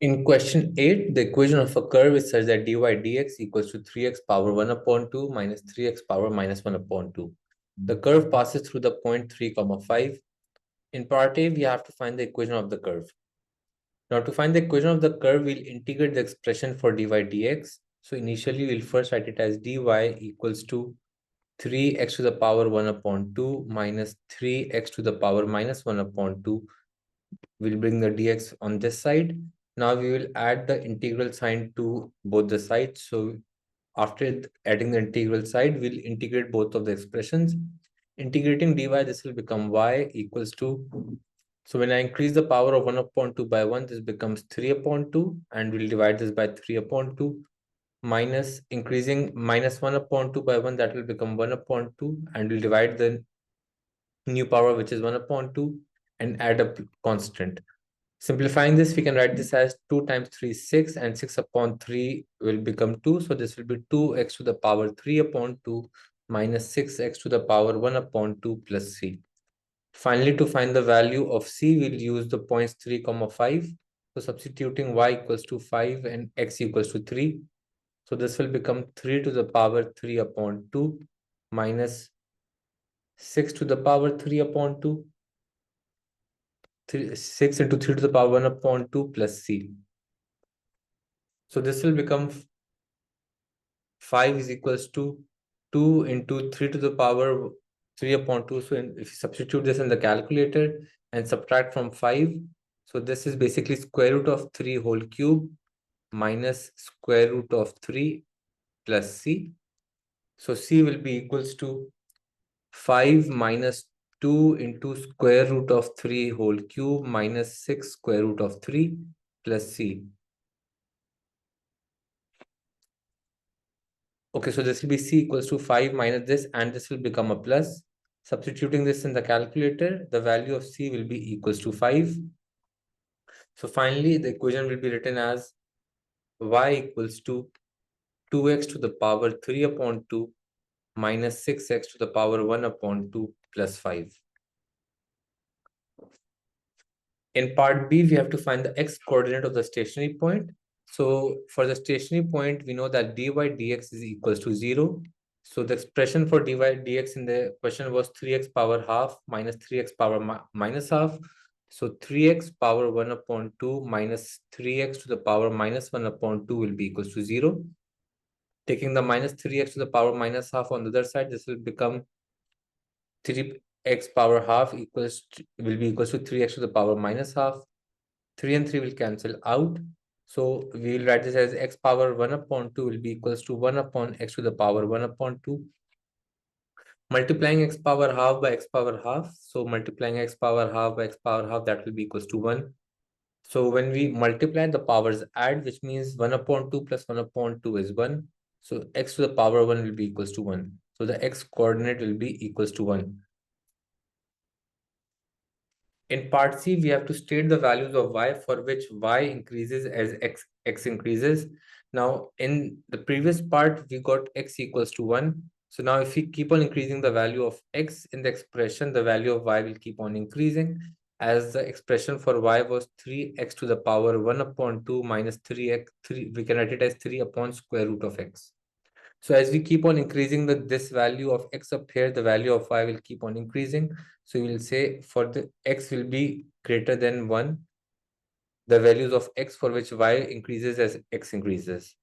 In question 8, the equation of a curve is such that dy dx equals to 3x power 1 upon 2 minus 3x power minus 1 upon 2. The curve passes through the point 3, 5. In part A, we have to find the equation of the curve. Now, to find the equation of the curve, we'll integrate the expression for dy dx. So initially, we'll first write it as dy equals to 3x to the power 1 upon 2 minus 3x to the power minus 1 upon 2. We'll bring the dx on this side. Now we will add the integral sign to both the sides. So after adding the integral side, we'll integrate both of the expressions. Integrating dy, this will become y equals to, so when I increase the power of 1 upon 2 by 1, this becomes 3 upon 2, and we'll divide this by 3 upon 2, minus increasing minus 1 upon 2 by 1, that will become 1 upon 2, and we'll divide the new power, which is 1 upon 2, and add a constant. Simplifying this, we can write this as 2 times 3 is 6, and 6 upon 3 will become 2. So this will be 2x to the power 3 upon 2 minus 6x to the power 1 upon 2 plus c. Finally, to find the value of c, we'll use the points 3, 5. So substituting y equals to 5 and x equals to 3. So this will become 3 to the power 3 upon 2 minus 6 to the power 3 upon 2. 6 into 3 to the power 1 upon 2 plus c. So this will become 5 is equals to 2 into 3 to the power 3 upon 2. So if you substitute this in the calculator and subtract from 5, so this is basically square root of 3 whole cube minus square root of 3 plus c. So c will be equals to 5 minus 2 into square root of 3 whole cube minus 6 square root of 3 plus c. Okay, so this will be c equals to 5 minus this, and this will become a plus. Substituting this in the calculator, the value of c will be equals to 5. So finally, the equation will be written as y equals to 2x to the power 3 upon 2 minus 6x to the power 1 upon 2 plus 5. In part B, we have to find the x coordinate of the stationary point. So for the stationary point, we know that dy dx is equals to 0. So the expression for dy dx in the question was 3x power half minus 3x power minus half. So 3x power 1 upon 2 minus 3x to the power minus 1 upon 2 will be equals to 0. Taking the minus 3x to the power minus half on the other side, this will become 3x power half will be equals to 3x to the power minus half. 3 and 3 will cancel out. So we will write this as x power 1 upon 2 will be equals to 1 upon x to the power 1 upon 2. Multiplying x power half by x power half. So multiplying x power half by x power half, that will be equals to 1. So when we multiply, the powers add, which means 1 upon 2 plus 1 upon 2 is 1. So x to the power 1 will be equals to 1. So the x coordinate will be equals to 1. In part C, we have to state the values of y for which y increases as x increases. Now, in the previous part, we got x equals to 1. So now if we keep on increasing the value of x in the expression, the value of y will keep on increasing, as the expression for y was 3x to the power 1 upon 2 minus 3x, we can write it as 3 upon square root of x. So as we keep on increasing this value of x up here, the value of y will keep on increasing. So we will say for the x will be greater than 1, the values of x for which y increases as x increases.